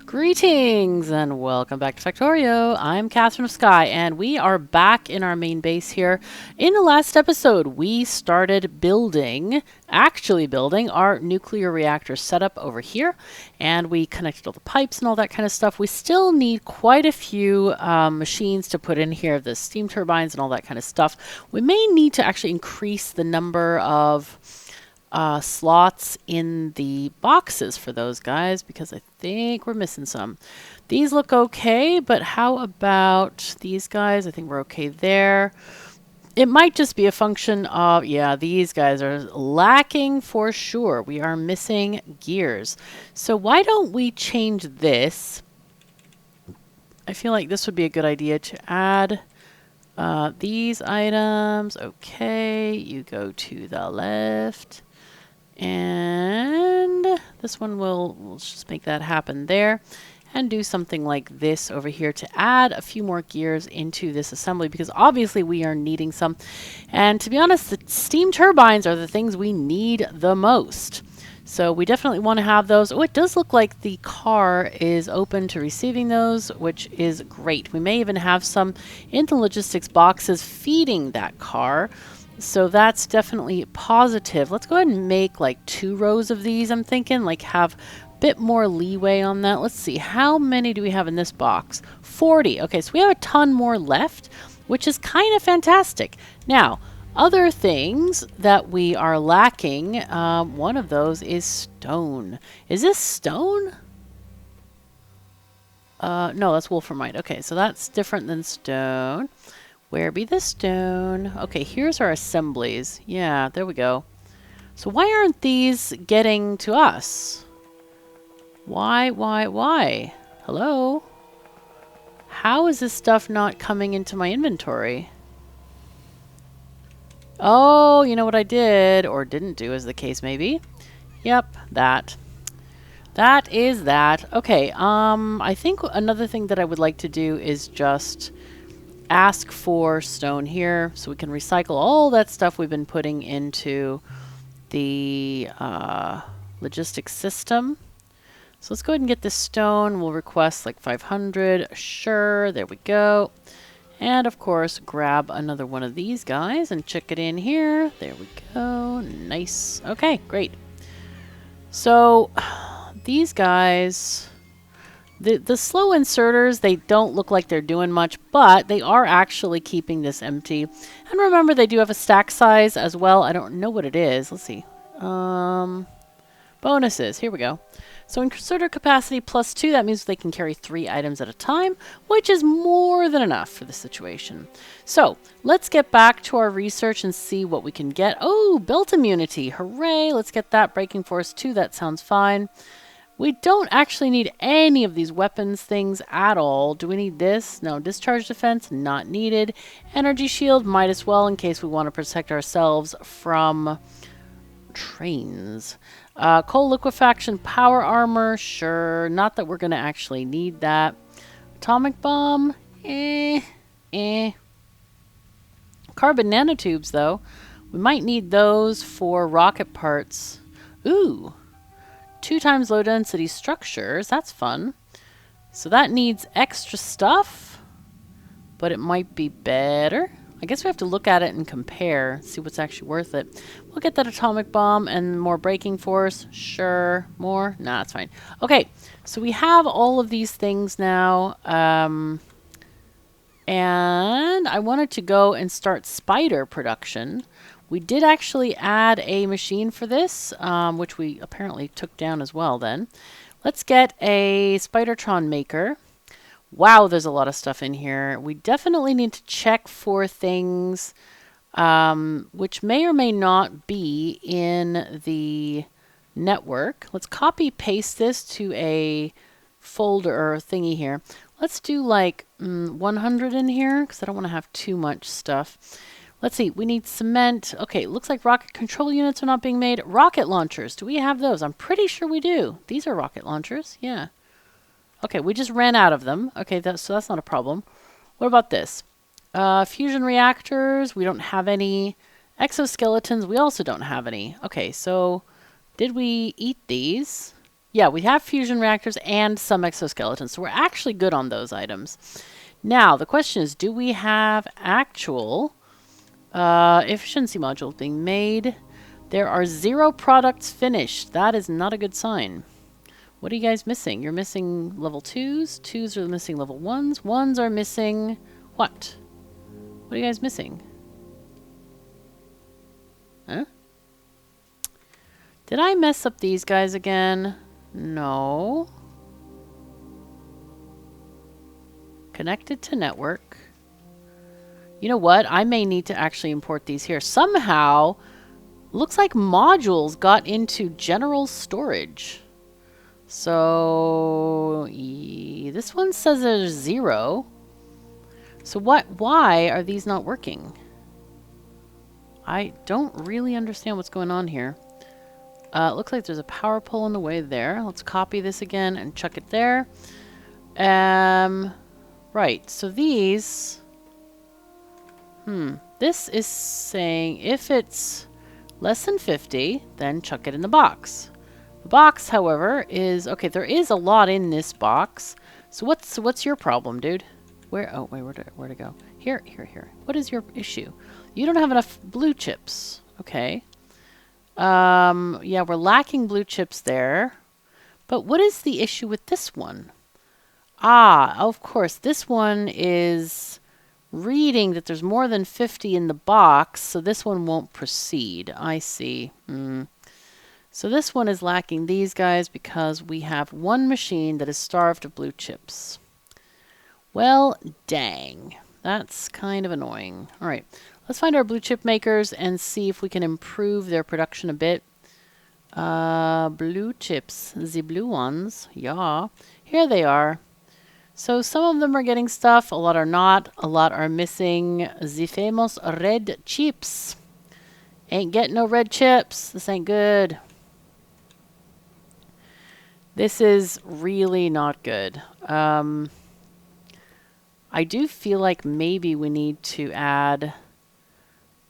Greetings and welcome back to Factorio. I'm KatherineOfSky and we are back in our main base here. In the last episode, we started actually building our nuclear reactor setup over here, and we connected all the pipes and all that kind of stuff. We still need quite a few machines to put in here, the steam turbines and all that kind of stuff. We may need to actually increase the number of slots in the boxes for those guys because I think we're missing some. These look okay, but how about these guys? I think we're okay there. It might just be a function of, yeah, these guys are lacking for sure. We are missing gears. So why don't we change this? I feel like this would be a good idea to add these items. Okay, you go to the left. And this one we'll just make that happen there and do something like this over here to add a few more gears into this assembly because obviously we are needing some. And to be honest, the steam turbines are the things we need the most. So we definitely want to have those. Oh, it does look like the car is open to receiving those, which is great. We may even have some in the logistics boxes feeding that car. So that's definitely positive. Let's go ahead and make like 2 rows of these, I'm thinking, like have a bit more leeway on that. Let's see, how many do we have in this box? 40. Okay, so we have a ton more left, which is kind of fantastic. Now, other things that we are lacking, one of those is stone. Is this stone? No, that's wolframite. Okay, so that's different than stone. Where be the stone? Okay, here's our assemblies. Yeah, there we go. So why aren't these getting to us? Why? Hello? How is this stuff not coming into my inventory? Oh, you know what I did, or didn't do as the case may be. Yep, that. That is that. Okay, I think another thing that I would like to do is just ask for stone here so we can recycle all that stuff we've been putting into the logistics system. So let's go ahead and get this stone. We'll request like 500. Sure, there we go. And of course, grab another one of these guys and check it in here. There we go. Nice. Okay, great. So these guys, the slow inserters, they don't look like they're doing much, but they are actually keeping this empty. And remember, they do have a stack size as well. I don't know what it is. Let's see. Bonuses. Here we go. So inserter capacity +2, that means they can carry 3 items at a time, which is more than enough for the situation. So let's get back to our research and see what we can get. Oh, belt immunity. Hooray. Let's get that. Braking force 2. That sounds fine. We don't actually need any of these weapons things at all. Do we need this? No. Discharge defense, not needed. Energy shield, might as well in case we want to protect ourselves from trains. Coal liquefaction, power armor, sure. Not that we're going to actually need that. Atomic bomb, Carbon nanotubes, though. We might need those for rocket parts. Ooh. 2 times low density structures. That's fun. So that needs extra stuff, but it might be better. I guess we have to look at it and compare, see what's actually worth it. We'll get that atomic bomb and more braking force. Sure. More? Nah, it's fine. Okay, so we have all of these things now. And I wanted to go and start spider production. We did actually add a machine for this, which we apparently took down as well then. Let's get a Spidertron maker. Wow, there's a lot of stuff in here. We definitely need to check for things which may or may not be in the network. Let's copy paste this to a folder or thingy here. Let's do like 100 in here because I don't want to have too much stuff. Let's see, we need cement. Okay, it looks like rocket control units are not being made. Rocket launchers, do we have those? I'm pretty sure we do. These are rocket launchers, yeah. Okay, we just ran out of them. Okay, so that's not a problem. What about this? Fusion reactors, we don't have any. Exoskeletons, we also don't have any. Okay, so did we eat these? Yeah, we have fusion reactors and some exoskeletons, so we're actually good on those items. Now, the question is, do we have actual efficiency modules being made? There are 0 products finished. That is not a good sign. What are you guys missing? You're missing level 2s. 2s are missing level 1s. 1s are missing what? What are you guys missing? Huh? Did I mess up these guys again? No. Connected to network. You know what? I may need to actually import these here. Somehow, looks like modules got into general storage. So, this one says there's 0. So why are these not working? I don't really understand what's going on here. It looks like there's a power pole in the way there. Let's copy this again and chuck it there. Right, so these... This is saying if it's less than 50, then chuck it in the box. The box, however, is... Okay, there is a lot in this box. So what's your problem, dude? Where... Oh, wait, where'd it go? Here. What is your issue? You don't have enough blue chips. Okay. Yeah, we're lacking blue chips there. But what is the issue with this one? Ah, of course, this one is reading that there's more than 50 in the box, so this one won't proceed. I see. So this one is lacking these guys because we have one machine that is starved of blue chips. Well, dang. That's kind of annoying. All right, let's find our blue chip makers and see if we can improve their production a bit. Blue chips, the blue ones. Yeah, here they are. So some of them are getting stuff, a lot are not. A lot are missing the famous red chips. Ain't getting no red chips. This ain't good. This is really not good. I do feel like maybe we need to add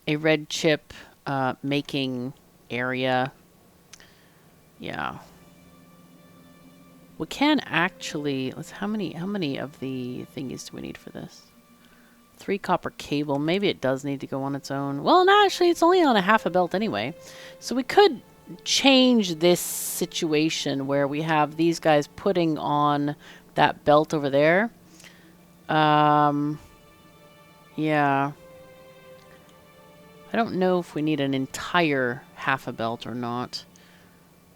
a red chip making area. Yeah. We can actually, how many of the thingies do we need for this? 3 copper cable. Maybe it does need to go on its own. Well, no, actually, it's only on a half a belt anyway. So we could change this situation where we have these guys putting on that belt over there. Yeah. I don't know if we need an entire half a belt or not.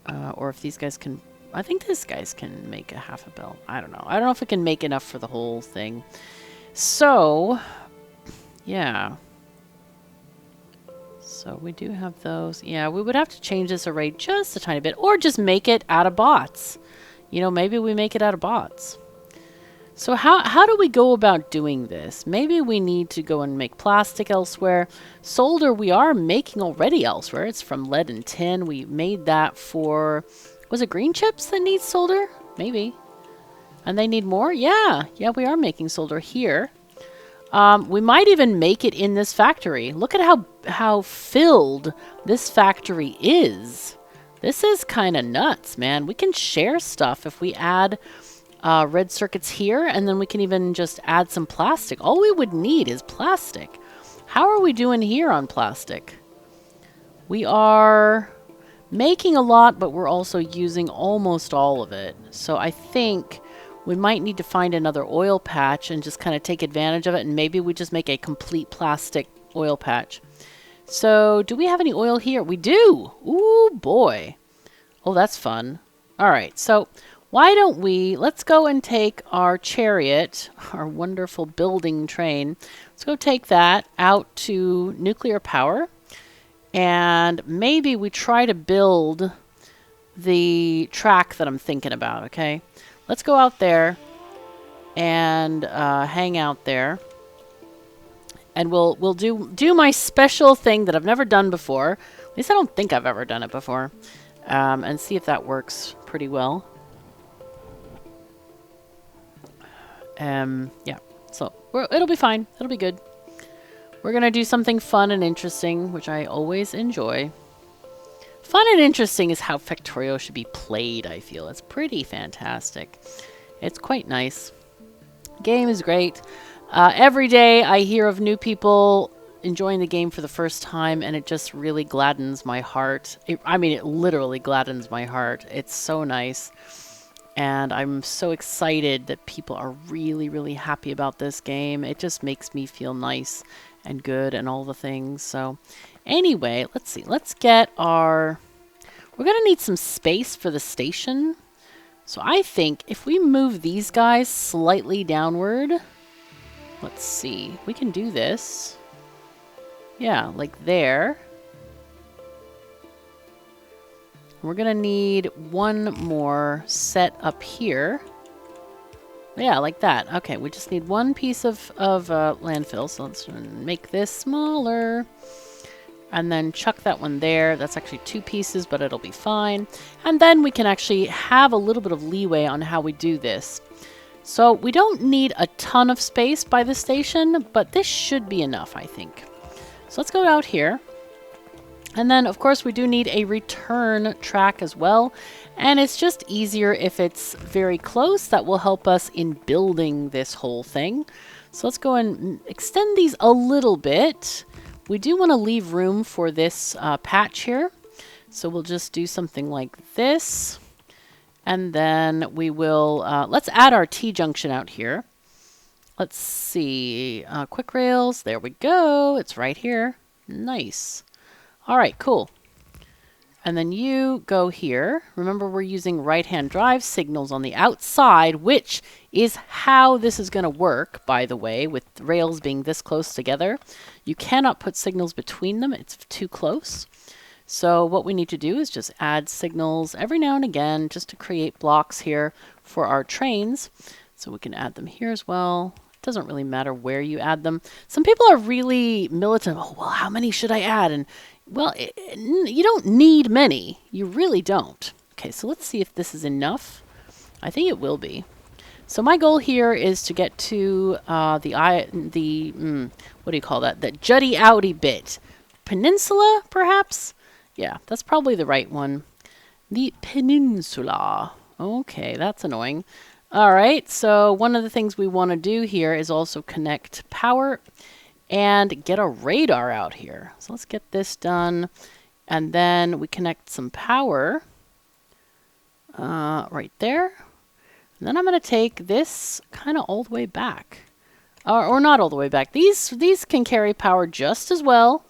Or if these guys can... I think these guys can make a half a belt. I don't know. I don't know if it can make enough for the whole thing. So, yeah. So we do have those. Yeah, we would have to change this array just a tiny bit. Or just make it out of bots. You know, maybe we make it out of bots. So how do we go about doing this? Maybe we need to go and make plastic elsewhere. Solder we are making already elsewhere. It's from lead and tin. We made that for... Was it green chips that need solder? Maybe. And they need more? Yeah. Yeah, we are making solder here. We might even make it in this factory. Look at how filled this factory is. This is kind of nuts, man. We can share stuff if we add red circuits here, and then we can even just add some plastic. All we would need is plastic. How are we doing here on plastic? We are... making a lot, but we're also using almost all of it. So I think we might need to find another oil patch and just kind of take advantage of it, and maybe we just make a complete plastic oil patch. So do we have any oil here? We do! Ooh, boy. Oh, that's fun. All right, so why don't we, let's go and take our chariot, our wonderful building train. Let's go take that out to nuclear power. And maybe we try to build the track that I'm thinking about, okay? Let's go out there and hang out there. And we'll do my special thing that I've never done before. At least I don't think I've ever done it before. And see if that works pretty well. Yeah, so it'll be fine. It'll be good. We're going to do something fun and interesting, which I always enjoy. Fun and interesting is how Factorio should be played, I feel. It's pretty fantastic. It's quite nice. Game is great. Every day I hear of new people enjoying the game for the first time, and it just really gladdens my heart. I mean, it literally gladdens my heart. It's so nice. And I'm so excited that people are really, really happy about this game. It just makes me feel nice and good and all the things. So anyway, let's see. Let's get our... We're going to need some space for the station. So I think if we move these guys slightly downward... Let's see. We can do this. Yeah, like there. We're going to need one more set up here. Yeah, like that. Okay, we just need one piece of landfill. So let's make this smaller. And then chuck that one there. That's actually 2 pieces, but it'll be fine. And then we can actually have a little bit of leeway on how we do this. So we don't need a ton of space by the station, but this should be enough, I think. So let's go out here. And then, of course, we do need a return track as well. And it's just easier if it's very close. That will help us in building this whole thing. So let's go and extend these a little bit. We do want to leave room for this patch here. So we'll just do something like this. And then we will, let's add our T-junction out here. Let's see, quick rails, there we go. It's right here. Nice. All right, cool. And then you go here. Remember, we're using right-hand drive signals on the outside, which is how this is going to work, by the way, with rails being this close together. You cannot put signals between them. It's too close. So what we need to do is just add signals every now and again just to create blocks here for our trains. So we can add them here as well. It doesn't really matter where you add them. Some people are really militant. Oh, well, how many should I add? And well, you don't need many. You really don't. Okay, so let's see if this is enough. I think it will be. So my goal here is to get to what do you call that? The jutty outy bit. Peninsula, perhaps? Yeah, that's probably the right one. The peninsula. Okay, that's annoying. All right, so one of the things we want to do here is also connect power and get a radar out here. So let's get this done. And then we connect some power right there. And then I'm going to take this kind of all the way back. Or not all the way back. These can carry power just as well.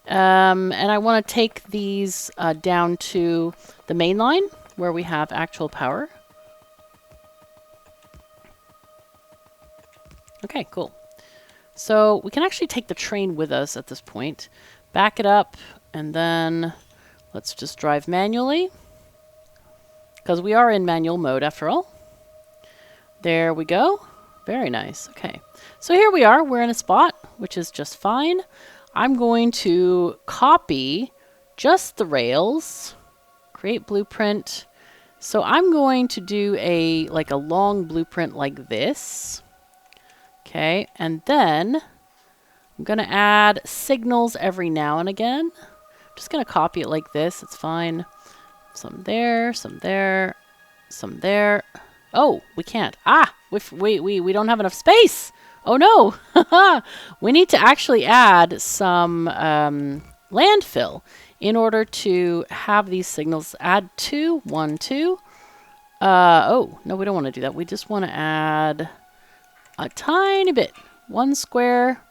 And I want to take these down to the main line where we have actual power. Okay, cool. So we can actually take the train with us at this point. Back it up, and then let's just drive manually. Because we are in manual mode after all. There we go. Very nice. Okay. So here we are. We're in a spot, which is just fine. I'm going to copy just the rails, create blueprint. So I'm going to do a long blueprint like this. Okay, and then I'm going to add signals every now and again. I'm just going to copy it like this. It's fine. Some there, some there, some there. Oh, we can't. Ah, we don't have enough space. Oh no! We need to actually add some landfill in order to have these signals. Add 2, 1, 2. Oh, no, we don't want to do that. We just want to add a tiny bit. 1 square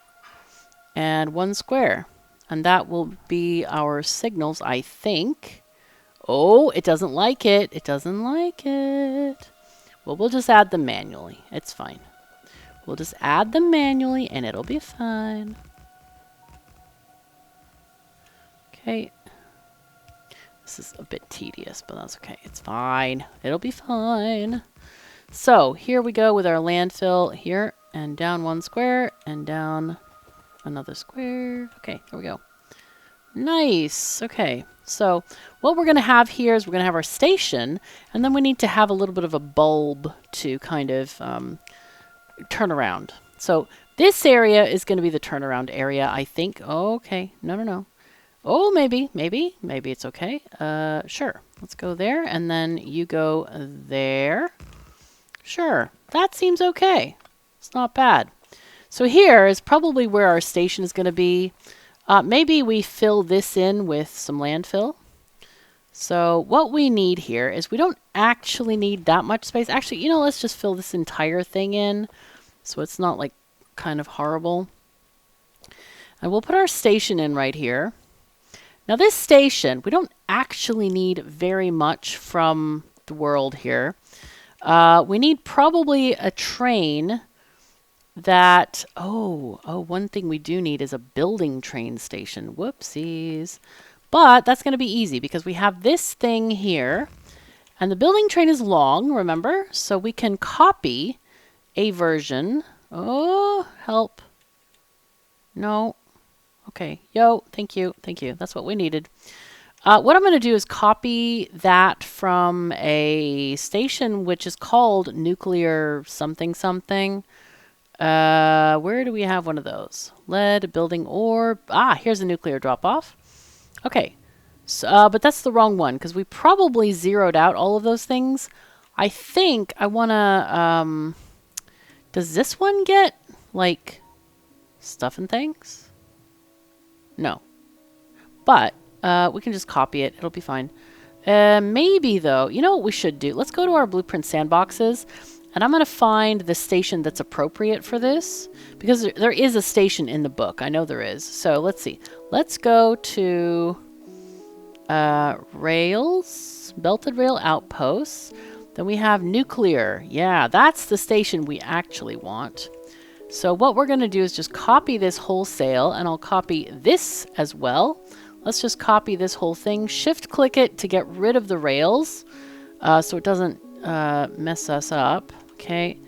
and 1 square. And that will be our signals, I think. Oh, it doesn't like it. It doesn't like it. Well, we'll just add them manually. It's fine. We'll just add them manually and it'll be fine. Okay. This is a bit tedious, but that's okay. It's fine. It'll be fine. So here we go with our landfill here and down 1 square and down another square. Okay, there we go. Nice. Okay. So what we're going to have here is we're going to have our station, and then we need to have a little bit of a bulb to kind of turn around. So this area is going to be the turnaround area, I think. Okay. No. Oh, maybe it's okay. Sure. Let's go there, and then you go there. Sure, that seems okay. It's not bad. So here is probably where our station is going to be. Maybe we fill this in with some landfill. So what we need here is we don't actually need that much space. Actually, you know, let's just fill this entire thing in so it's not like kind of horrible. And we'll put our station in right here. Now this station, we don't actually need very much from the world here. We need probably a train that, one thing we do need is a building train station. Whoopsies. But that's going to be easy because we have this thing here. And the building train is long, remember? So we can copy a version. Oh, help. No. Okay. Yo, thank you. Thank you. That's what we needed. What I'm going to do is copy that from a station which is called nuclear something something. Where do we have one of those? Lead, building orb. Ah, here's a nuclear drop-off. Okay. So, but that's the wrong one because we probably zeroed out all of those things. I think I want to... does this one get, like, stuff and things? No. But we can just copy it. It'll be fine. Maybe, though, you know what we should do? Let's go to our blueprint sandboxes, and I'm going to find the station that's appropriate for this, because there is a station in the book. I know there is. So let's see. Let's go to rails, belted rail outposts. Then we have nuclear. Yeah, that's the station we actually want. So what we're going to do is just copy this wholesale, and I'll copy this as well. Let's just copy this whole thing, shift-click it to get rid of the rails so it doesn't mess us up. Okay,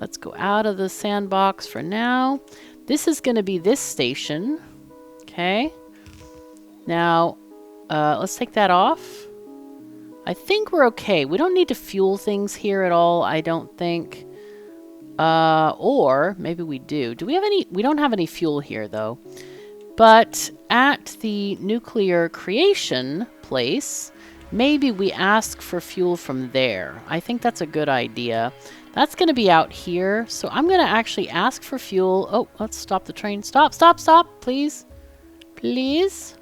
let's go out of the sandbox for now. This is going to be this station. Okay, now let's take that off. I think we're okay. We don't need to fuel things here at all, I don't think. Or maybe we do. Do we have any? We don't have any fuel here, though. But at the nuclear creation place, maybe we ask for fuel from there. I think that's a good idea. That's going to be out here. So I'm going to actually ask for fuel. Oh, let's stop the train. Stop, stop, stop, please. Please.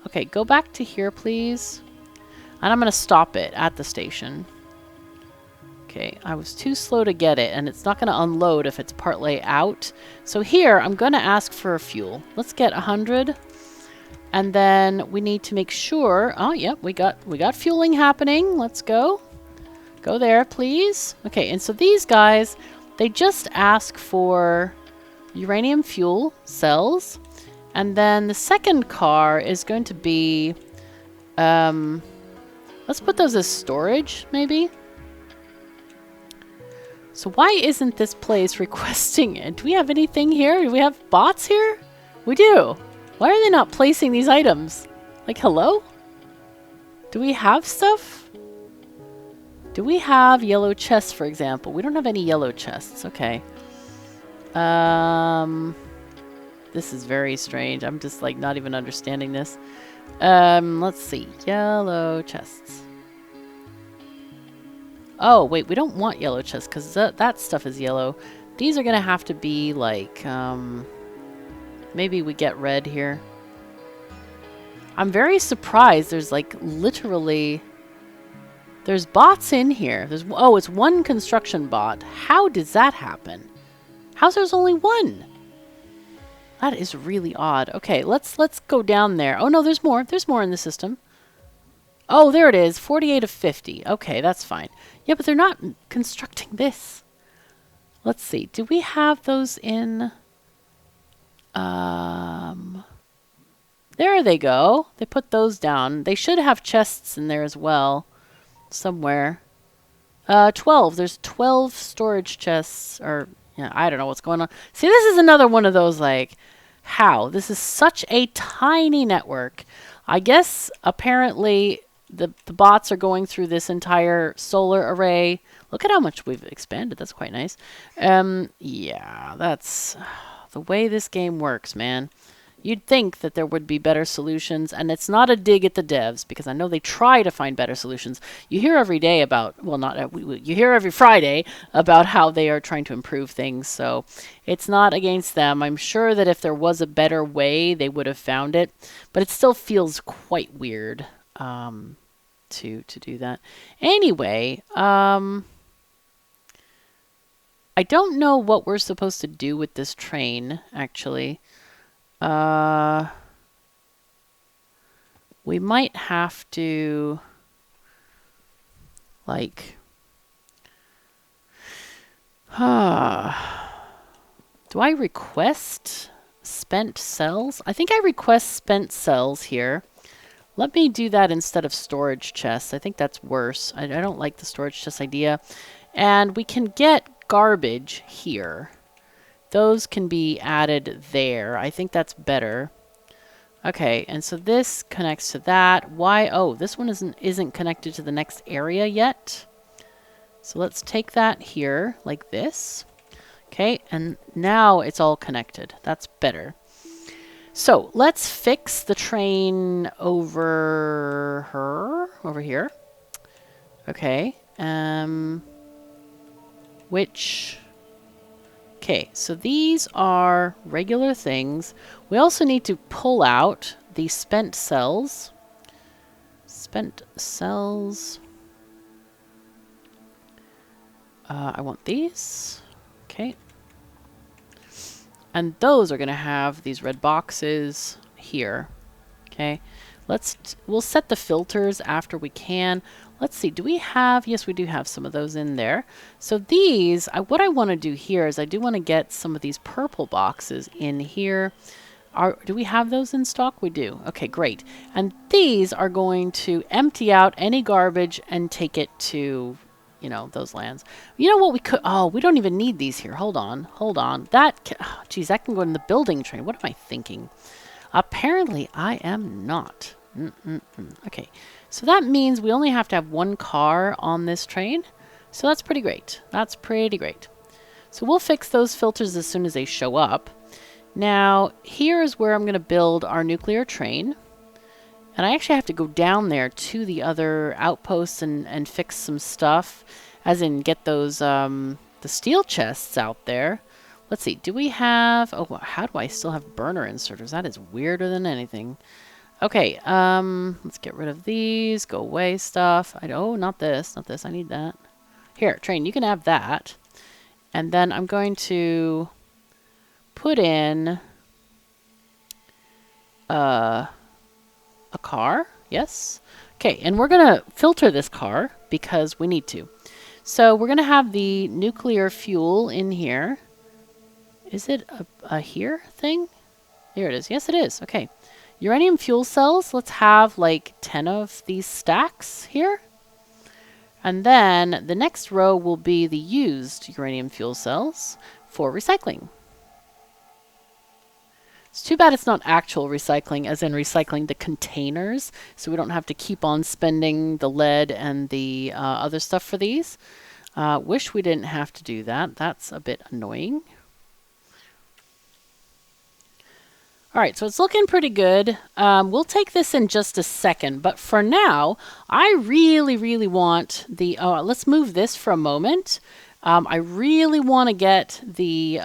Okay, go back to here, please. And I'm going to stop it at the station. Okay, I was too slow to get it, and it's not going to unload if it's partway out. So here, I'm going to ask for a fuel. Let's get 100. And then we need to make sure... Oh, yeah, we got fueling happening. Let's go. Go there, please. Okay, and so these guys, they just ask for uranium fuel cells. And then the second car is going to be... let's put those as storage, maybe. So why isn't this place requesting it? Do we have anything here? Do we have bots here? We do. Why are they not placing these items? Like, hello? Do we have stuff? Do we have yellow chests, for example? We don't have any yellow chests. Okay. This is very strange. I'm just, like, not even understanding this. Let's see. Yellow chests. Oh, wait, we don't want yellow chests because that stuff is yellow. These are going to have to be like, maybe we get red here. I'm very surprised. There's like literally, there's bots in here. Oh, it's one construction bot. How does that happen? How's there's only one? That is really odd. Okay, let's go down there. Oh no, there's more. There's more in the system. Oh, there it is. 48 of 50. Okay, that's fine. Yeah, but they're not constructing this. Let's see. Do we have those in... There they go. They put those down. They should have chests in there as well. Somewhere. 12. There's 12 storage chests. Or, yeah, I don't know what's going on. See, this is another one of those, like... How? This is such a tiny network. I guess, apparently... The bots are going through this entire solar array. Look at how much we've expanded. That's quite nice. Yeah, that's the way this game works, man. You'd think that there would be better solutions, and it's not a dig at the devs, because I know they try to find better solutions. You hear every day about, well, not you hear every Friday about how they are trying to improve things, so it's not against them. I'm sure that if there was a better way, they would have found it, but it still feels quite weird to do that. Anyway, I don't know what we're supposed to do with this train, actually. We might have to, like, do I request spent cells? I think I request spent cells here. Let me do that instead of storage chests. I think that's worse. I don't like the storage chest idea. And we can get garbage here. Those can be added there. I think that's better. Okay, and so this connects to that. Why? Oh, this one isn't connected to the next area yet. So let's take that here, like this. Okay, and now it's all connected. That's better. So let's fix the train over here. Okay, okay, so these are regular things. We also need to pull out the spent cells. Spent cells. I want these. Okay. And those are going to have these red boxes here. Okay. We'll set the filters after we can. Let's see, do we have, yes, we do have some of those in there. So these, what I want to do here is I do want to get some of these purple boxes in here. Do we have those in stock? We do. Okay, great. And these are going to empty out any garbage and take it to, you know, those lands. You know what we could, oh, we don't even need these here. Hold on. That, oh, geez, that can go in the building train. What am I thinking? Apparently I am not. Okay, so that means we only have to have one car on this train. So that's pretty great. That's pretty great. So we'll fix those filters as soon as they show up. Now, here is where I'm going to build our nuclear train. And I actually have to go down there to the other outposts and fix some stuff. As in, get those, the steel chests out there. Let's see, do we have, oh, how do I still have burner inserters? That is weirder than anything. Okay, let's get rid of these, go away stuff. Oh, not this, I need that. Here, train, you can have that. And then I'm going to put in a car, yes. Okay, and we're gonna filter this car because we need to. So we're gonna have the nuclear fuel in here. Is it a here thing? Here it is. Yes, it is. Okay. Uranium fuel cells. Let's have like 10 of these stacks here. And then the next row will be the used uranium fuel cells for recycling. It's too bad it's not actual recycling, as in recycling the containers, so we don't have to keep on spending the lead and the other stuff for these. Wish we didn't have to do that. That's a bit annoying. All right, so it's looking pretty good. We'll take this in just a second, but for now, I really want the, let's move this for a moment. I really want to get the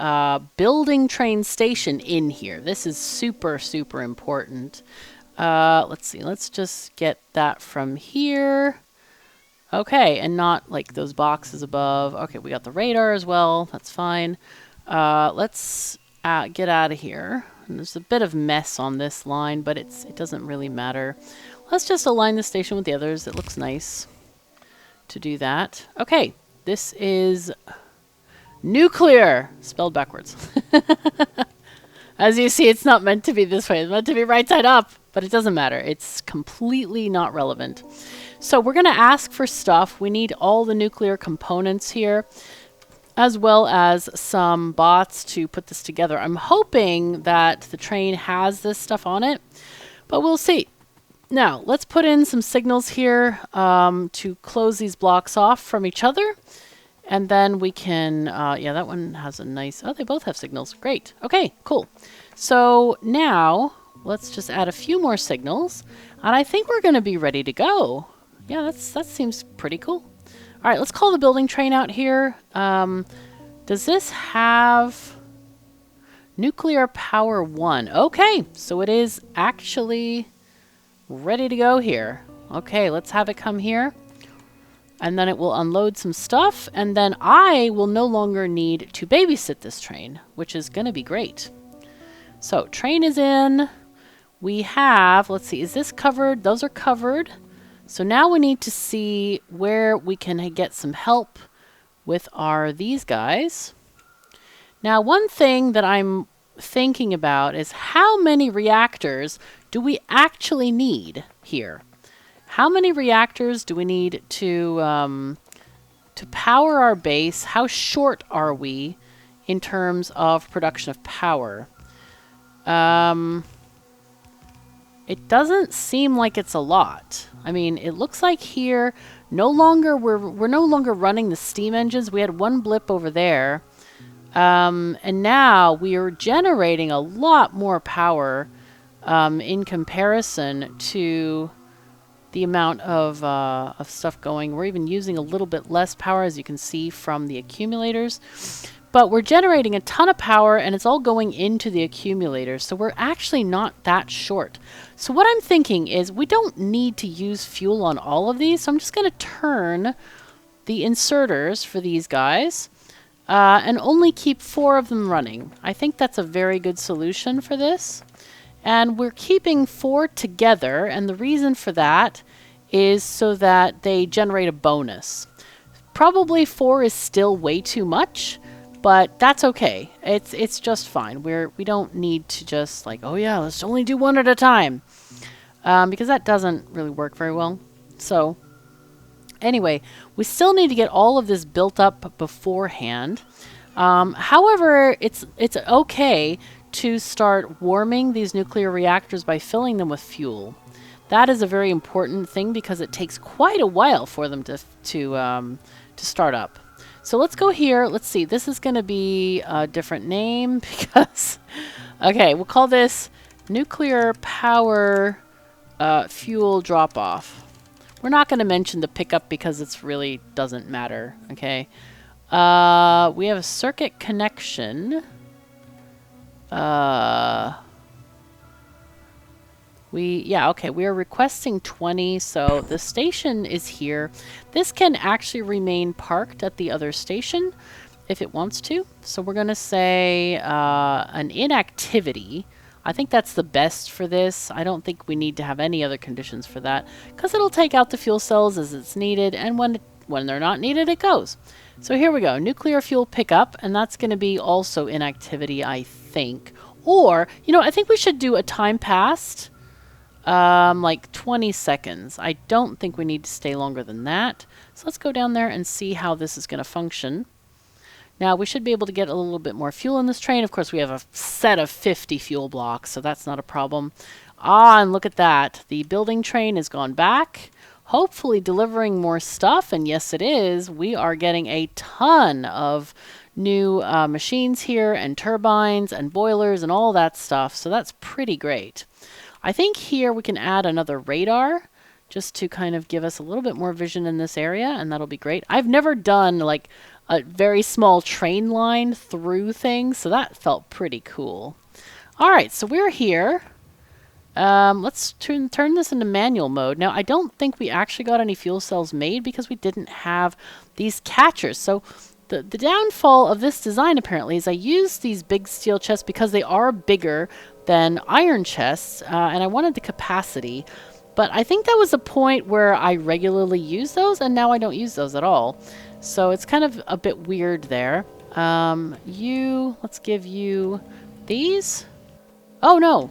building train station in here. This is super important. Let's see, let's just get that from here. Okay, and not like those boxes above. Okay, we got the radar as well. That's fine. Let's get out of here. And there's a bit of mess on this line, but it doesn't really matter. Let's just align the station with the others. It looks nice to do that. Okay, this is nuclear, spelled backwards. As you see, it's not meant to be this way. It's meant to be right side up, but it doesn't matter. It's completely not relevant. So we're going to ask for stuff. We need all the nuclear components here, as well as some bots to put this together. I'm hoping that the train has this stuff on it, but we'll see. Now, let's put in some signals here to close these blocks off from each other. And then we can, yeah, that one has a nice, oh, they both have signals. Great. Okay, cool. So now let's just add a few more signals. And I think we're going to be ready to go. Yeah, that seems pretty cool. All right, let's call the building train out here. Does this have nuclear power 1? Okay, so it is actually ready to go here. Okay, let's have it come here. And then it will unload some stuff, and then I will no longer need to babysit this train, which is going to be great. So, train is in. We have, let's see, is this covered? Those are covered. So now we need to see where we can get some help with these guys. Now, one thing that I'm thinking about is how many reactors do we actually need here? How many reactors do we need to power our base? How short are we in terms of production of power? It doesn't seem like it's a lot. I mean, it looks like here we're no longer running the steam engines. We had one blip over there. And now we are generating a lot more power in comparison to the amount of stuff going. We're even using a little bit less power, as you can see from the accumulators. But we're generating a ton of power, and it's all going into the accumulators. So we're actually not that short. So what I'm thinking is we don't need to use fuel on all of these. So I'm just going to turn the inserters for these guys and only keep 4 of them running. I think that's a very good solution for this. And we're keeping 4 together, and the reason for that is so that they generate a bonus. Probably 4 is still way too much, but that's okay. It's just fine. We don't need to just like, oh yeah, let's only do 1 at a time, because that doesn't really work very well. So anyway, we still need to get all of this built up beforehand. However, it's okay to start warming these nuclear reactors by filling them with fuel. That is a very important thing because it takes quite a while for them to start up. So let's go here. Let's see. This is going to be a different name because, okay, we'll call this nuclear power fuel drop off. We're not going to mention the pickup because it really doesn't matter. Okay. We have a circuit connection. Okay, we are requesting 20, so the station is here. This can actually remain parked at the other station if it wants to. So we're going to say an inactivity. I think that's the best for this. I don't think we need to have any other conditions for that because it'll take out the fuel cells as it's needed, and when they're not needed, it goes. So here we go, nuclear fuel pickup, and that's going to be also inactivity, I think. Or, you know, I think we should do a time passed, like 20 seconds. I don't think we need to stay longer than that. So let's go down there and see how this is going to function. Now, we should be able to get a little bit more fuel in this train. Of course, we have a set of 50 fuel blocks, so that's not a problem. Ah, and look at that. The building train has gone back, hopefully delivering more stuff. And yes, it is. We are getting a ton of new machines here, and turbines and boilers and all that stuff. So that's pretty great. I think here we can add another radar just to kind of give us a little bit more vision in this area, and that'll be great. I've never done like a very small train line through things, so that felt pretty cool. All right, so we're here. Let's turn this into manual mode. Now, I don't think we actually got any fuel cells made because we didn't have these catchers. So the downfall of this design apparently is I used these big steel chests because they are bigger than iron chests, and I wanted the capacity. But I think that was a point where I regularly use those, and now I don't use those at all. So it's kind of a bit weird there. Let's give you these. Oh no,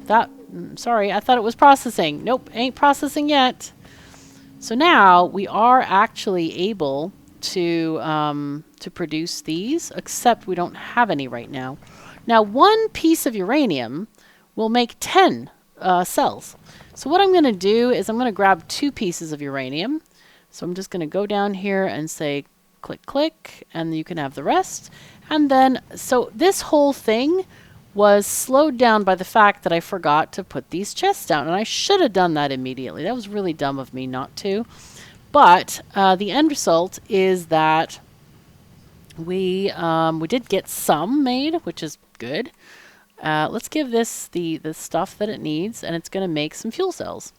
sorry, I thought it was processing. Nope, ain't processing yet. So now we are actually able to produce these, except we don't have any right now. Now, 1 piece of uranium will make 10 cells. So what I'm going to do is I'm going to grab 2 pieces of uranium. So I'm just going to go down here and say click, click, and you can have the rest. And then, so this whole thing was slowed down by the fact that I forgot to put these chests down, and I should have done that immediately. That was really dumb of me not to. But the end result is that we did get some made, which is good. Let's give this the stuff that it needs, and it's going to make some fuel cells.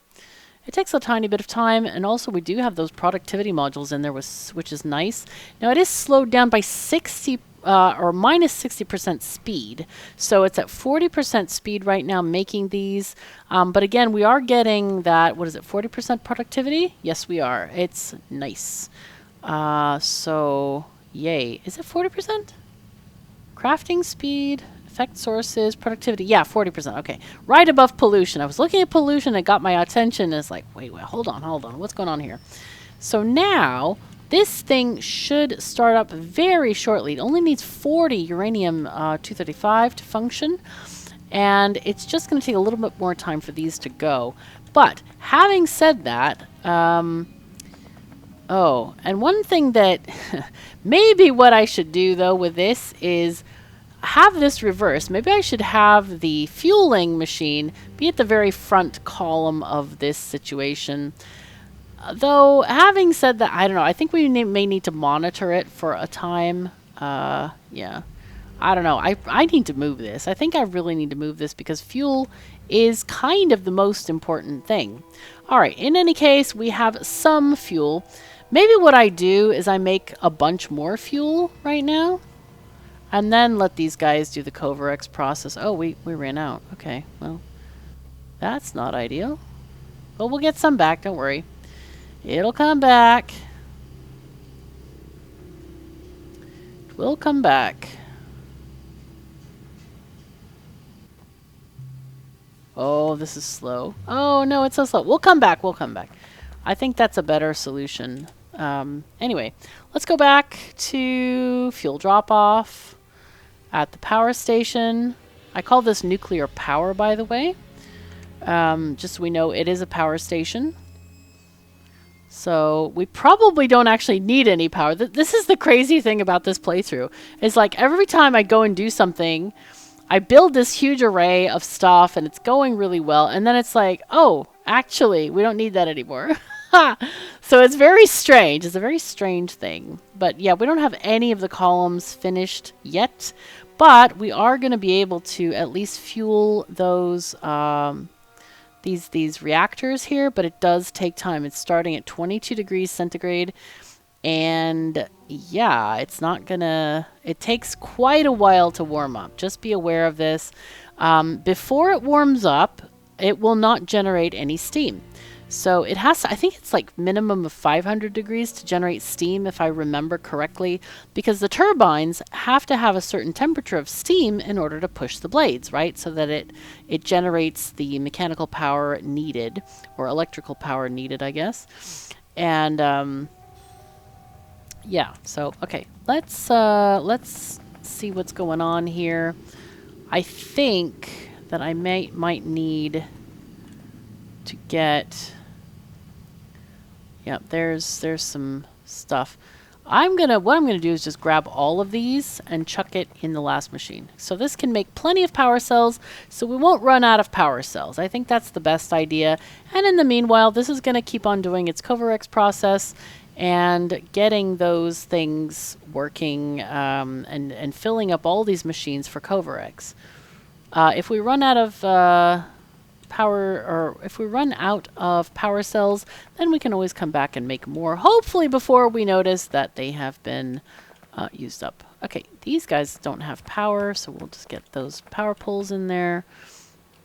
It takes a tiny bit of time, and also we do have those productivity modules in there, which is nice. Now it is slowed down by 60 or minus 60% speed, so it's at 40% speed right now making these. But again, we are getting that, what is it, 40% productivity? Yes, we are. It's nice. So yay. Is it 40%? Crafting speed. Effect sources, productivity. Yeah, 40%. Okay. Right above pollution. I was looking at pollution. It got my attention. And it's like, wait, hold on. What's going on here? So now, this thing should start up very shortly. It only needs 40 uranium-235 to function. And it's just going to take a little bit more time for these to go. But, having said that, oh, and one thing that maybe what I should do, though, with this is have this reversed. Maybe I should have the fueling machine be at the very front column of this situation. Though, having said that, I don't know. I think we may need to monitor it for a time. Yeah. I don't know. I need to move this. I think I really need to move this because fuel is kind of the most important thing. All right. In any case, we have some fuel. Maybe what I do is I make a bunch more fuel right now. And then let these guys do the KoS process. Oh, we ran out. Okay, well, that's not ideal. But we'll get some back, don't worry. It'll come back. It will come back. Oh, this is slow. Oh, no, it's so slow. We'll come back. I think that's a better solution. Anyway, let's go back to fuel drop-off. At the power station. I call this nuclear power, by the way. Just so we know it is a power station. So we probably don't actually need any power. This is the crazy thing about this playthrough. It's like every time I go and do something, I build this huge array of stuff and it's going really well. And then it's like, oh, actually, we don't need that anymore. So it's very strange. It's a very strange thing. But yeah, we don't have any of the columns finished yet. But we are going to be able to at least fuel those these reactors here. But it does take time. It's starting at 22 degrees centigrade. And yeah, it's not going to... It takes quite a while to warm up. Just be aware of this. Before it warms up, it will not generate any steam. So it has to, I think it's like minimum of 500 degrees to generate steam, if I remember correctly, because the turbines have to have a certain temperature of steam in order to push the blades, right? So that it generates the mechanical power needed, or electrical power needed, I guess. And yeah, so okay, let's see what's going on here. I think that I might need to get... Yep, there's some stuff. What I'm gonna do is just grab all of these and chuck it in the last machine. So this can make plenty of power cells, so we won't run out of power cells. I think that's the best idea. And in the meanwhile, this is gonna keep on doing its KoS process and getting those things working and filling up all these machines for KoS. If we run out of if we run out of power cells, then we can always come back and make more, hopefully before we notice that they have been used up. Okay, these guys don't have power, so we'll just get those power poles in there.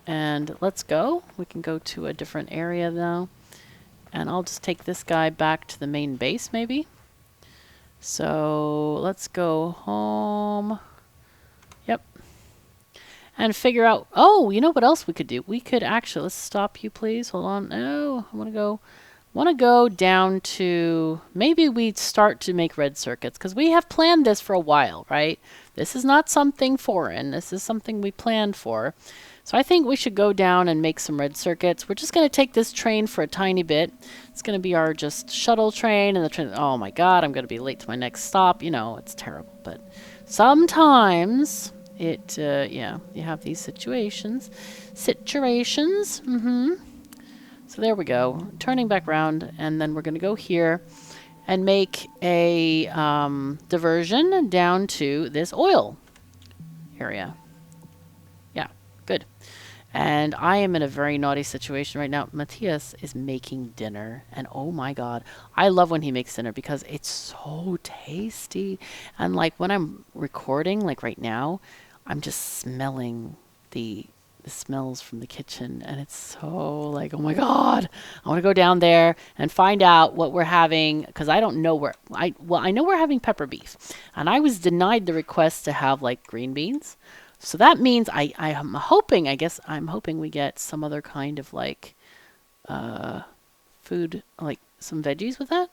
And let's go. We can go to a different area now. And I'll just take this guy back to the main base, maybe. So let's go home. Yep. And figure out, oh, you know what else we could do? We could actually, let's stop you, please. Hold on. No, I want to go want to go down to, maybe we start to make red circuits, because we have planned this for a while, right? This is not something foreign. This is something we planned for. So I think we should go down and make some red circuits. We're just going to take this train for a tiny bit. It's going to be our just shuttle train, and the train, oh my god, I'm going to be late to my next stop. You know, it's terrible, but sometimes it, yeah, you have these situations. So there we go. Turning back around, and then we're going to go here and make a diversion down to this oil area. Yeah, good. And I am in a very naughty situation right now. Matthias is making dinner, and oh my god, I love when he makes dinner because it's so tasty. And like when I'm recording, like right now, I'm just smelling the smells from the kitchen, and it's so like, oh my god, I want to go down there and find out what we're having, because I don't know where. I know we're having pepper beef, and I was denied the request to have like green beans, so that means I'm hoping, I guess I'm hoping we get some other kind of like food, like some veggies with that.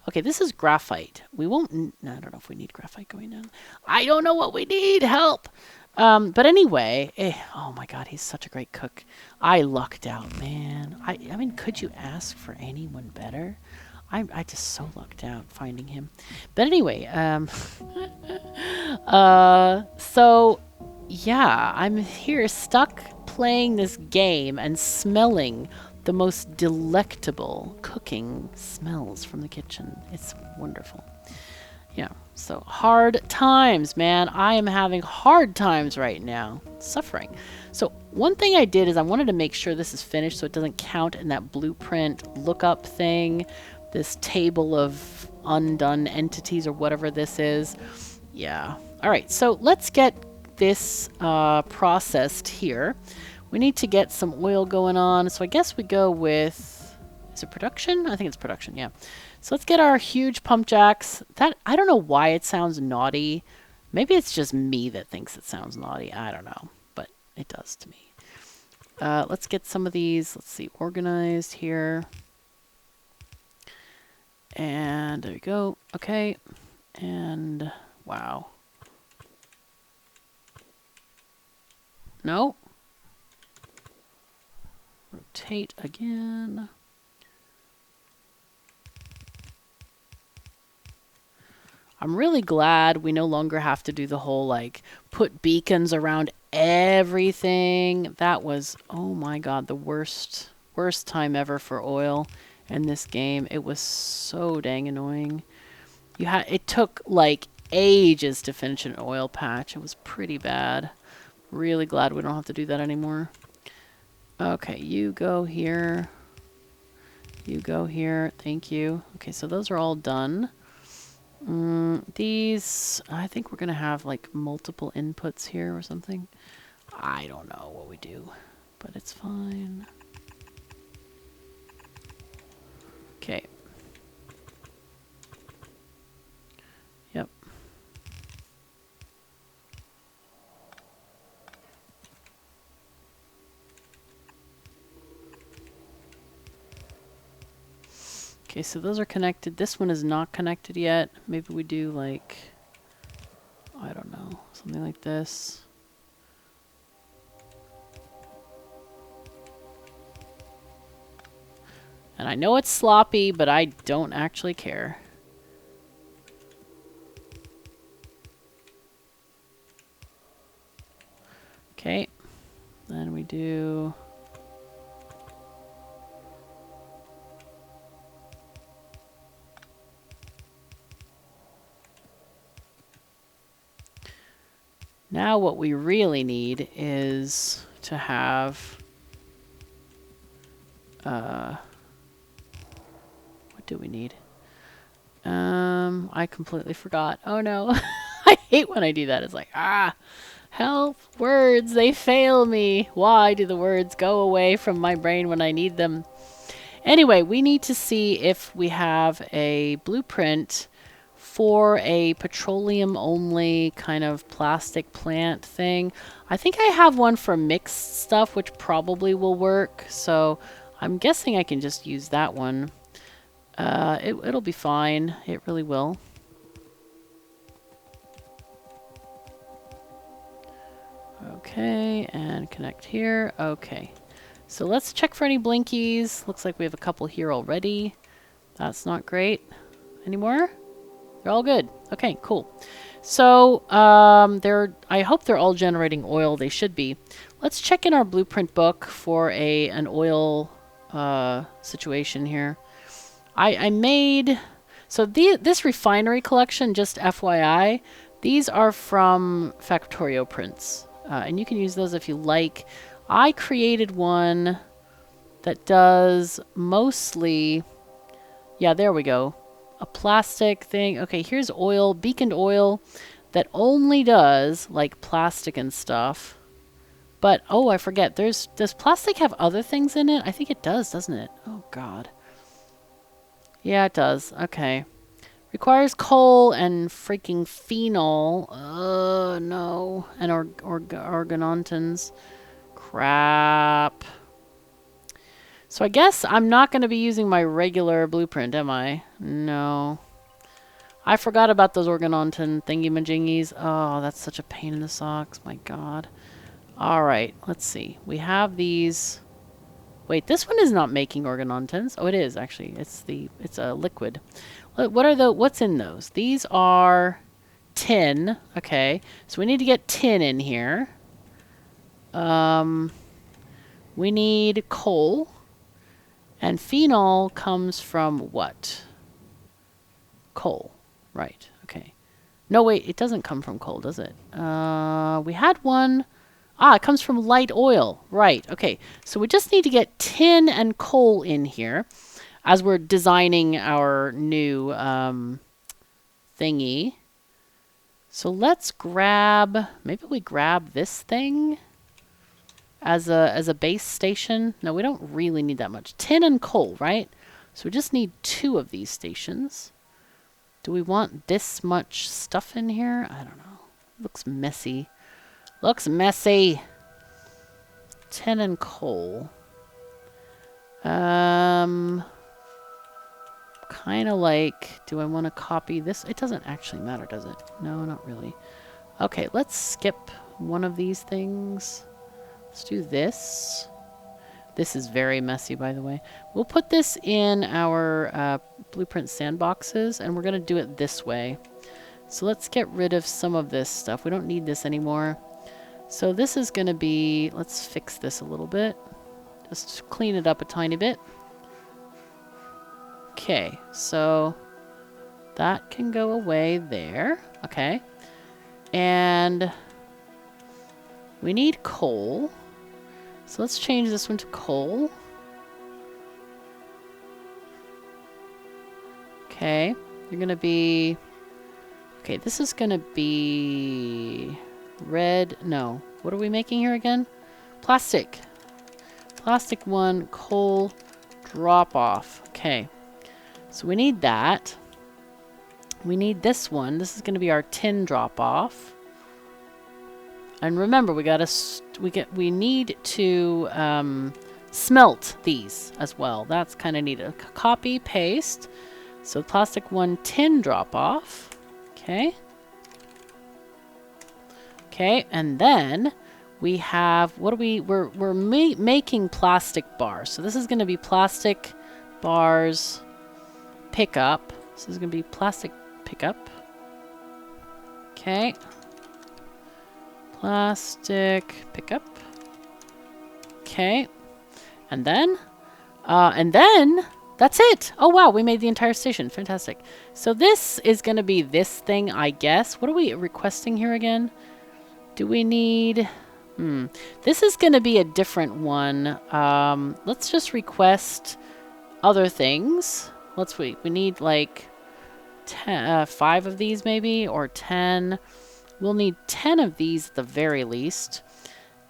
Okay, this is graphite. We won't, no, I don't know if we need graphite going down. I don't know what we need, help. But anyway, oh my god, he's such a great cook. I lucked out, man. I mean, could you ask for anyone better? I just so lucked out finding him. But anyway, so yeah, I'm here stuck playing this game and smelling the most delectable cooking smells from the kitchen. It's wonderful. Yeah, so hard times, man. I am having hard times right now. Suffering. So one thing I did is I wanted to make sure this is finished so it doesn't count in that blueprint lookup thing. This table of undone entities or whatever this is. Yeah. All right, so let's get this processed here. We need to get some oil going on. So I guess we go with, is it production? I think it's production, yeah. So let's get our huge pump jacks. That, I don't know why it sounds naughty. Maybe it's just me that thinks it sounds naughty. I don't know, but it does to me. Let's get some of these, let's see, organized here. And there we go. Okay. And wow. No. Rotate again. I'm really glad we no longer have to do the whole like put beacons around everything. That was, oh my god, the worst time ever for oil in this game. It was so dang annoying. It took like ages to finish an oil patch. It was pretty bad. Really glad we don't have to do that anymore. Okay, you go here. You go here. Thank you. Okay, so those are all done. These, I think we're going to have like multiple inputs here or something. I don't know what we do, but it's fine. Okay. Yep. Okay, so those are connected. This one is not connected yet. Maybe we do like, I don't know, something like this. And I know it's sloppy, but I don't actually care. Okay, then we do... Now what we really need is to have... what do we need? I completely forgot. Oh no. I hate when I do that. It's like, help, words, they fail me. Why do the words go away from my brain when I need them? Anyway, we need to see if we have a blueprint for a petroleum only kind of plastic plant thing. I think I have one for mixed stuff, which probably will work. So I'm guessing I can just use that one. It'll be fine. It really will. Okay, and connect here. Okay. So let's check for any blinkies. Looks like we have a couple here already. That's not great. Any more? They're all good. Okay, cool. So I hope they're all generating oil. They should be. Let's check in our blueprint book for an oil situation here. I made, so this refinery collection, just FYI, these are from Factorio prints. And you can use those if you like. I created one that does mostly, yeah, there we go. A plastic thing. Okay, here's oil, beaconed oil that only does like plastic and stuff. But, oh, I forget. Does plastic have other things in it? I think it does, doesn't it? Oh, God. Yeah, it does. Okay. Requires coal and freaking phenol. No. And organontans. Crap. So I guess I'm not going to be using my regular blueprint, am I? No. I forgot about those organontan thingy-majingies. Oh, that's such a pain in the socks. My God. All right. Let's see. We have these. Wait, this one is not making organontans. Oh, it is actually. It's a liquid. What's in those? These are tin. Okay. So we need to get tin in here. We need coal. And phenol comes from what? Coal. Right. Okay. No, wait. It doesn't come from coal, does it? We had one. Ah, it comes from light oil. Right. Okay. So we just need to get tin and coal in here as we're designing our new thingy. So let's grab, maybe we grab this thing as a base station. No, we don't really need that much. Tin and coal, right? So we just need 2 of these stations. Do we want this much stuff in here? I don't know. Looks messy. Looks messy. Tin and coal. Kind of like, do I want to copy this? It doesn't actually matter, does it? No, not really. Okay, let's skip one of these things. Let's do this. This is very messy, by the way. We'll put this in our blueprint sandboxes, and we're going to do it this way. So let's get rid of some of this stuff. We don't need this anymore. So this is going to be, let's fix this a little bit. Just clean it up a tiny bit. Okay, so that can go away there. Okay. And we need coal. So let's change this one to coal. Okay, you're going to be... Okay, this is going to be red. No, what are we making here again? Plastic. Plastic 1, coal, drop off. Okay, so we need that. We need this one. This is going to be our tin drop off. And remember, we need to smelt these as well. That's kind of neat. Copy, paste. So plastic 1, tin drop off. Okay. Okay, and then we have, what are we're making plastic bars. So this is going to be plastic bars pickup. This is going to be plastic pickup. Okay. Plastic pickup. Okay. And then that's it. Oh, wow. We made the entire station. Fantastic. So this is going to be this thing, I guess. What are we requesting here again? Do we need... This is going to be a different one. Let's just request other things. Let's wait. We need like 5 of these maybe, or 10. We'll need 10 of these at the very least.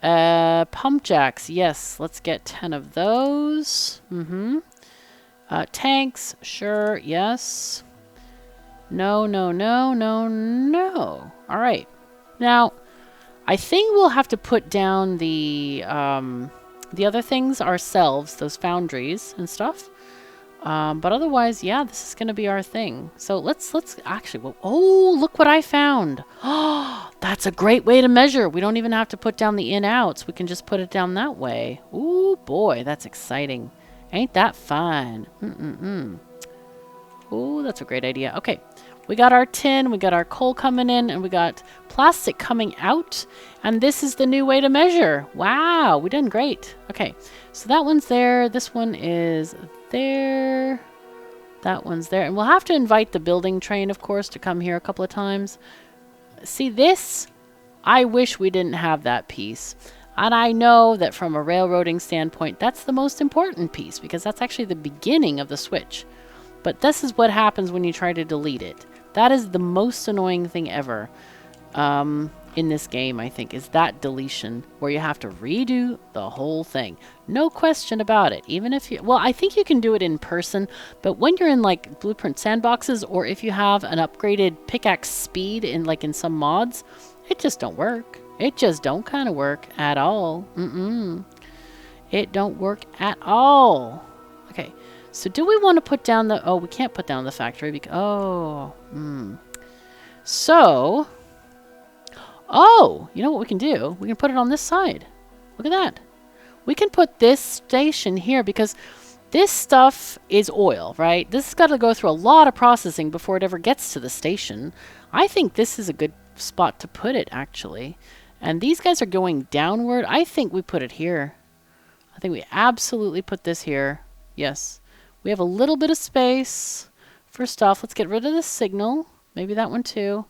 Pump jacks. Yes, let's get 10 of those. Tanks. Sure. Yes. No, no, no, no, no. All right. Now, I think we'll have to put down the other things ourselves, those foundries and stuff. But otherwise, yeah, this is going to be our thing. So let's actually, well, oh, look what I found. Oh, that's a great way to measure. We don't even have to put down the in-outs. We can just put it down that way. Ooh, boy, that's exciting. Ain't that fun? Ooh, that's a great idea. Okay, we got our tin, we got our coal coming in, and we got plastic coming out. And this is the new way to measure. Wow, we done great. Okay, so that one's there. This one is there. That one's there. And we'll have to invite the building train, of course, to come here a couple of times. See, this, I wish we didn't have that piece. And I know that from a railroading standpoint, that's the most important piece because that's actually the beginning of the switch. But this is what happens when you try to delete it. That is the most annoying thing ever in this game, I think, is that deletion where you have to redo the whole thing. No question about it. Even if you, well, I think you can do it in person, but when you're in like blueprint sandboxes or if you have an upgraded pickaxe speed in like in some mods, it just don't work. It just don't kind of work at all. It don't work at all. Okay. So do we want to put down the... Oh, we can't put down the factory because... Oh. So... Oh! You know what we can do? We can put it on this side. Look at that. We can put this station here because this stuff is oil, right? This has got to go through a lot of processing before it ever gets to the station. I think this is a good spot to put it, actually. And these guys are going downward. I think we put it here. I think we absolutely put this here. Yes. We have a little bit of space for stuff. Let's get rid of the signal. Maybe that one too.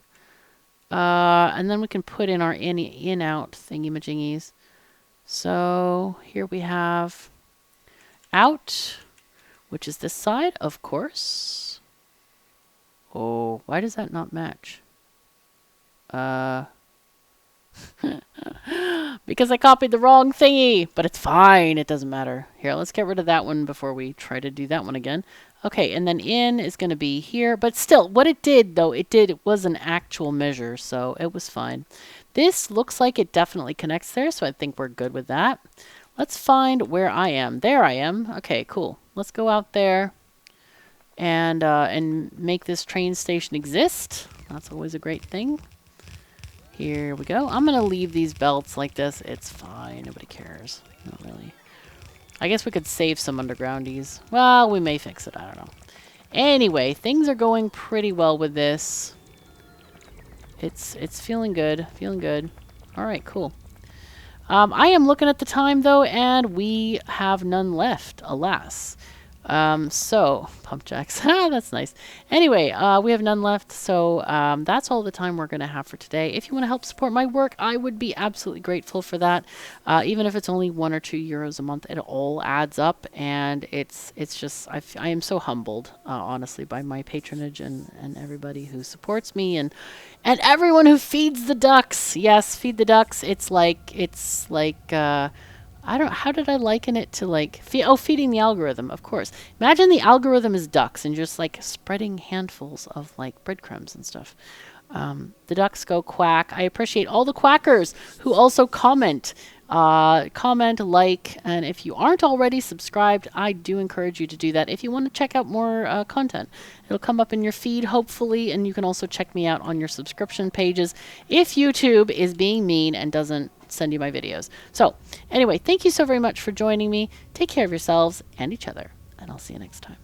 And then we can put in our in-out thingy-majingies. So here we have out, which is this side, of course. Oh, why does that not match? Because I copied the wrong thingy, but it's fine. It doesn't matter. Here, let's get rid of that one before we try to do that one again. Okay, and then in is going to be here, but still, what it did, though, it was an actual measure, so it was fine. This looks like it definitely connects there, so I think we're good with that. Let's find where I am. There I am. Okay, cool. Let's go out there and make this train station exist. That's always a great thing. Here we go. I'm going to leave these belts like this. It's fine. Nobody cares. Not really. I guess we could save some undergroundies. Well, we may fix it. I don't know. Anyway, things are going pretty well with this. It's feeling good. Feeling good. All right, cool. I am looking at the time, though, and we have none left, alas. So, pump jacks. That's nice. Anyway, we have none left, so that's all the time we're going to have for today. If you want to help support my work, I would be absolutely grateful for that. Even if it's only €1 or €2 a month, it all adds up, and it's just, I am so humbled, honestly, by my patronage and everybody who supports me and everyone who feeds the ducks. Yes, feed the ducks. It's like I don't know, how did I liken it to like, feeding the algorithm, of course. Imagine the algorithm is ducks and just like spreading handfuls of like breadcrumbs and stuff. The ducks go quack. I appreciate all the quackers who also comment, like, and if you aren't already subscribed, I do encourage you to do that. If you want to check out more content, it'll come up in your feed, hopefully, and you can also check me out on your subscription pages if YouTube is being mean and doesn't send you my videos. So anyway, thank you so very much for joining me. Take care of yourselves and each other, and I'll see you next time.